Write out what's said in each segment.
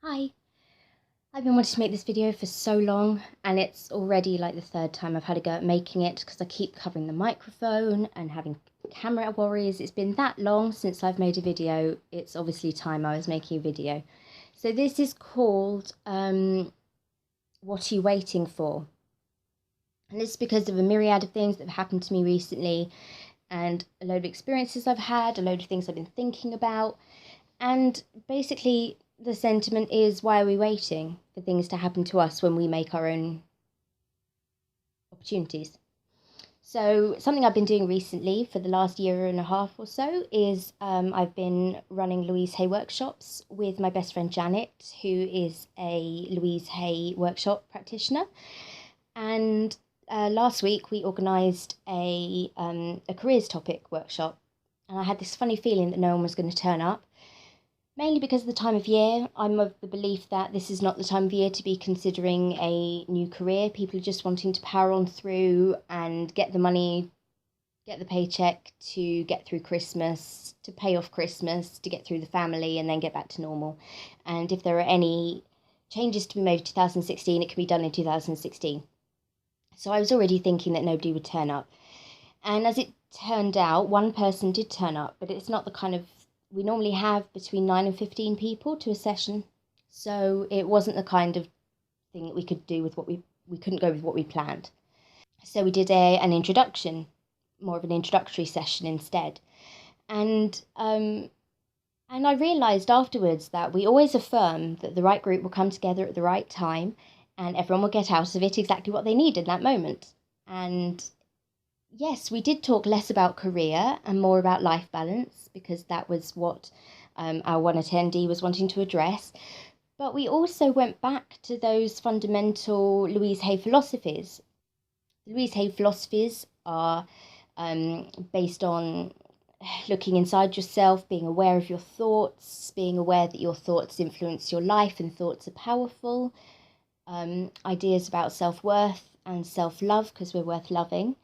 Hi, I've been wanting to make this video for so long, and it's already like the third time I've had a go at making it because I keep covering the microphone and having camera worries. It's been that long since I've made a video. It's obviously time I was making a video. So this is called What Are You Waiting For? And this is because of a myriad of things that have happened to me recently and a load of experiences I've had, a load of things I've been thinking about, and basically the sentiment is, why are we waiting for things to happen to us when we make our own opportunities? So something I've been doing recently for the last year and a half or so is I've been running Louise Hay workshops with my best friend Janet, who is a Louise Hay workshop practitioner. And last week we organised a careers topic workshop, and I had this funny feeling that no one was going to turn up. Mainly because of the time of year. I'm of the belief that this is not the time of year to be considering a new career. People are just wanting to power on through and get the money, get the paycheck to get through Christmas, to pay off Christmas, to get through the family, and then get back to normal. And if there are any changes to be made in 2016, it can be done in 2016. So I was already thinking that nobody would turn up. And as it turned out, one person did turn up, but it's not the kind of, we normally have between 9 and 15 people to a session. So it wasn't the kind of thing that we could do with we couldn't go with what we planned. So we did an introduction, more of an introductory session instead. And I realised afterwards that we always affirm that the right group will come together at the right time and everyone will get out of it exactly what they need in that moment. And yes, we did talk less about career and more about life balance, because that was what our one attendee was wanting to address. But we also went back to those fundamental Louise Hay philosophies. Louise Hay philosophies are based on looking inside yourself, being aware of your thoughts, being aware that your thoughts influence your life and thoughts are powerful. Ideas about self-worth and self-love, because we're worth loving.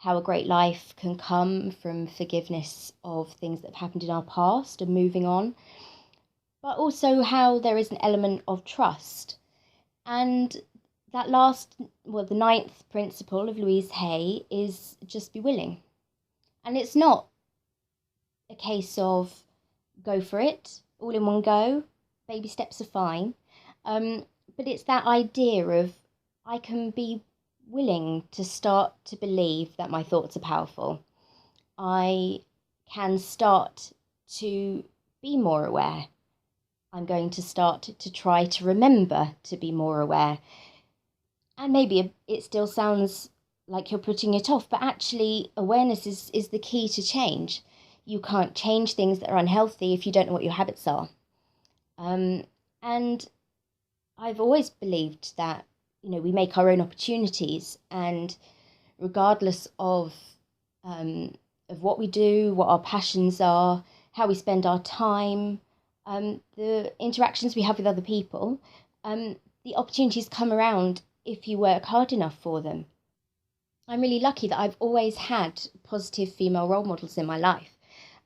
How a great life can come from forgiveness of things that have happened in our past and moving on. But also how there is an element of trust. And that the ninth principle of Louise Hay is just be willing. And it's not a case of go for it, all in one go, baby steps are fine. But it's that idea of I can be willing to start to believe that my thoughts are powerful. I can start to be more aware. I'm going to start to try to remember to be more aware. And maybe it still sounds like you're putting it off, but actually awareness is the key to change. You can't change things that are unhealthy if you don't know what your habits are. And I've always believed that, we make our own opportunities, and regardless of what we do, what our passions are, how we spend our time, the interactions we have with other people, the opportunities come around if you work hard enough for them. I'm really lucky that I've always had positive female role models in my life.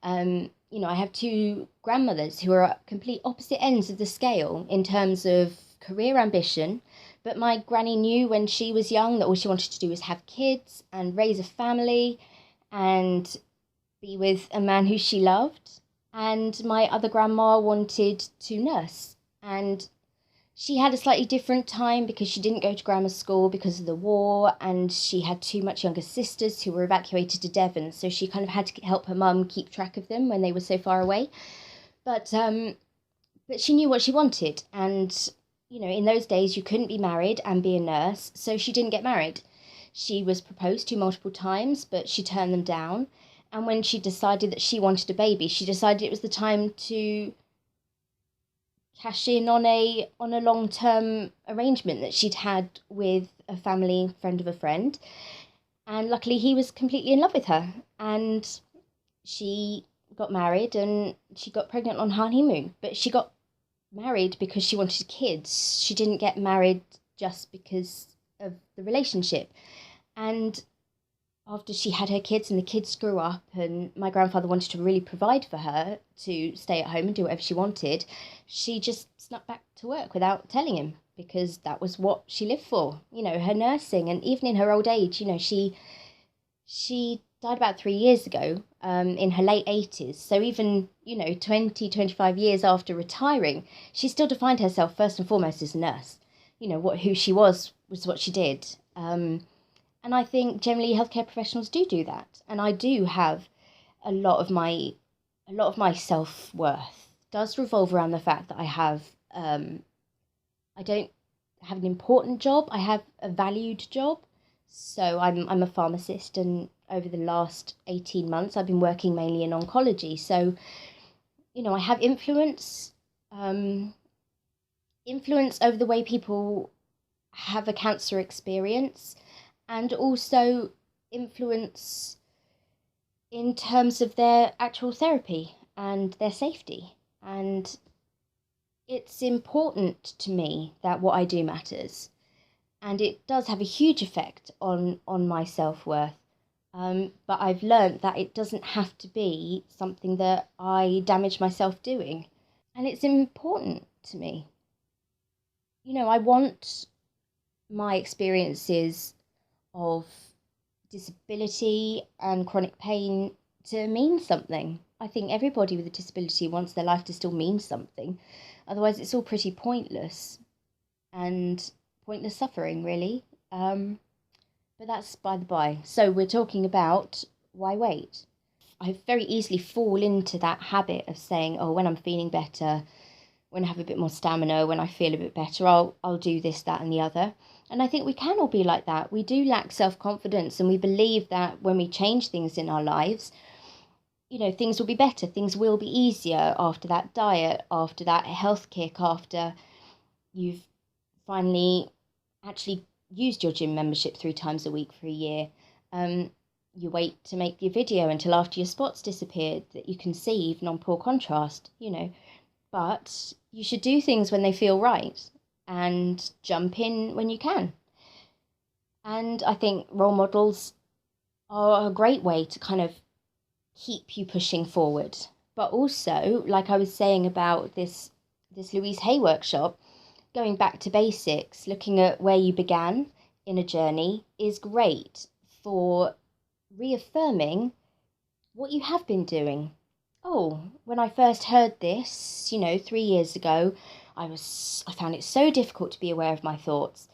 I have two grandmothers who are at complete opposite ends of the scale in terms of career ambition, but my granny knew when she was young that all she wanted to do was have kids and raise a family and be with a man who she loved. And my other grandma wanted to nurse, and she had a slightly different time because she didn't go to grammar school because of the war, and she had two much younger sisters who were evacuated to Devon, so she kind of had to help her mum keep track of them when they were so far away. But she knew what she wanted, and in those days you couldn't be married and be a nurse, so she didn't get married. She was proposed to multiple times, but she turned them down. And when she decided that she wanted a baby, she decided it was the time to cash in on a long-term arrangement that she'd had with a family friend of a friend. And luckily he was completely in love with her, and she got married and she got pregnant on honeymoon. But she got married because she wanted kids. She didn't get married just because of the relationship. And after she had her kids and the kids grew up and my grandfather wanted to really provide for her to stay at home and do whatever she wanted, she just snuck back to work without telling him because that was what she lived for, her nursing. And even in her old age, she died about 3 years ago, in her late 80s. So even, 20, 25 years after retiring, she still defined herself first and foremost as a nurse. Who she was what she did. And I think generally healthcare professionals do that. And I do have a lot of my self-worth does revolve around the fact that I don't have an important job. I have a valued job. So I'm a pharmacist, and over the last 18 months I've been working mainly in oncology. So, I have um, influence over the way people have a cancer experience, and also influence in terms of their actual therapy and their safety. And it's important to me that what I do matters. And it does have a huge effect on my self-worth. But I've learned that it doesn't have to be something that I damage myself doing. And it's important to me. I want my experiences of disability and chronic pain to mean something. I think everybody with a disability wants their life to still mean something. Otherwise, it's all pretty pointless and pointless suffering, really. But that's by the by. So we're talking about why wait. I very easily fall into that habit of saying, oh, when I'm feeling better, when I have a bit more stamina, when I feel a bit better, I'll do this, that, and the other. And I think we can all be like that. We do lack self-confidence, and we believe that when we change things in our lives, things will be better, things will be easier after that diet, after that health kick, after you've finally actually used your gym membership 3 times a week for a year. You wait to make your video until after your spots disappeared that you can see, even on poor contrast, But you should do things when they feel right and jump in when you can. And I think role models are a great way to kind of keep you pushing forward. But also, like I was saying about this Louise Hay workshop, going back to basics, looking at where you began in a journey is great for reaffirming what you have been doing. Oh, when I first heard this, 3 years ago, I found it so difficult to be aware of my thoughts.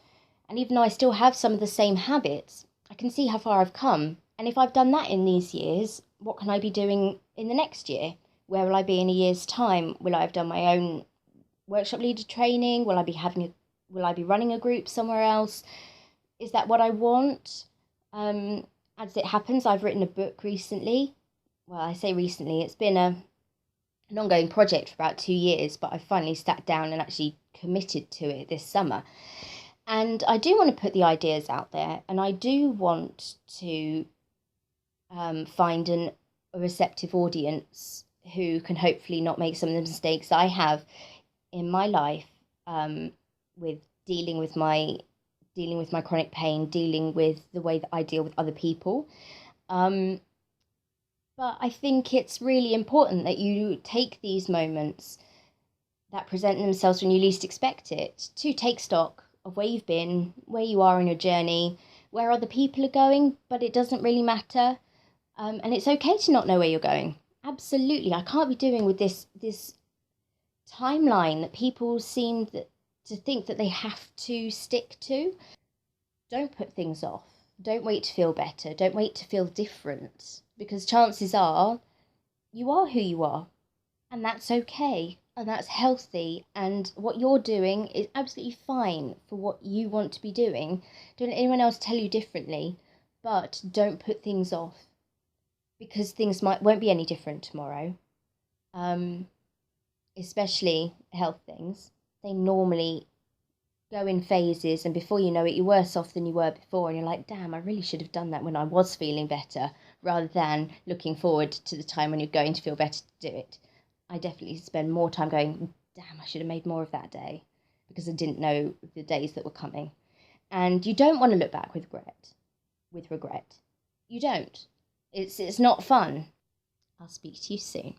And even though I still have some of the same habits, I can see how far I've come. And if I've done that in these years, what can I be doing in the next year? Where will I be in a year's time? Will I have done my own workshop leader training? Will I be running a group somewhere else? Is that what I want? As it happens, I've written a book recently. Well, I say recently, it's been an ongoing project for about 2 years, but I finally sat down and actually committed to it this summer. And I do want to put the ideas out there, and I do want to find a receptive audience who can hopefully not make some of the mistakes I have in my life, with dealing with my chronic pain, dealing with the way that I deal with other people. But I think it's really important that you take these moments that present themselves when you least expect it to take stock of where you've been, where you are in your journey, where other people are going, but it doesn't really matter. And it's okay to not know where you're going. Absolutely. I can't be doing with this timeline that people seem to think that they have to stick to. Don't put things off. Don't wait to feel better. Don't wait to feel different, because chances are you are who you are, and that's okay, and that's healthy, and what you're doing is absolutely fine for what you want to be doing. Don't let anyone else tell you differently, but don't put things off, because things won't be any different tomorrow. Especially health things. They normally go in phases, and before you know it, you're worse off than you were before, and you're like, damn, I really should have done that when I was feeling better, rather than looking forward to the time when you're going to feel better to do it. I definitely spend more time going, damn, I should have made more of that day, because I didn't know the days that were coming. And you don't want to look back with regret. you don't. It's not fun. I'll speak to you soon.